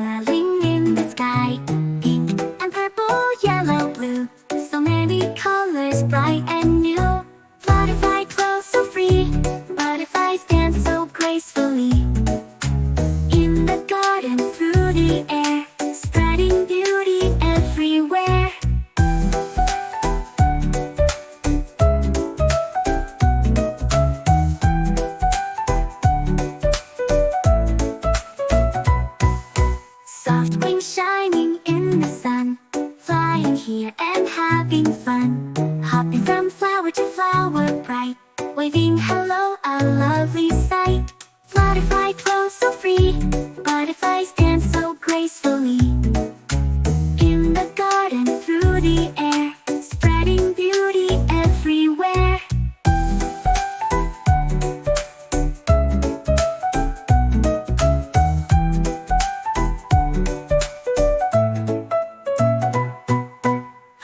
twirling in the sky. Pink and purple, yellow, blue, so many colors, bright and new. Butterfly twirl so free, butterflies dance so gracefully. In the garden, through the air, spreading beauty everywhere. Soft wings shining in the sun, flying here and having fun. Hopping from flower to flower bright, waving hello, a lovely sight. Butterfly twirl so free, butterflies dance so gracefully. In the garden, through the air, spreading beauty everywhere.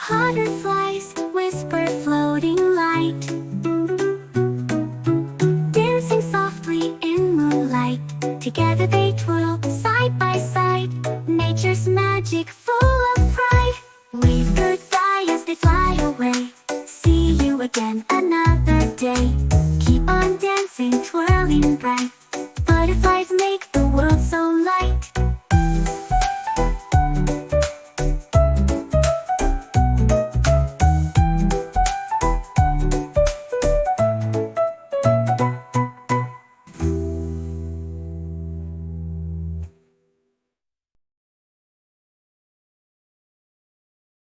Butterflies whisper, floating light, dancing softly in moonlight. Together they twirl side by side, nature's magic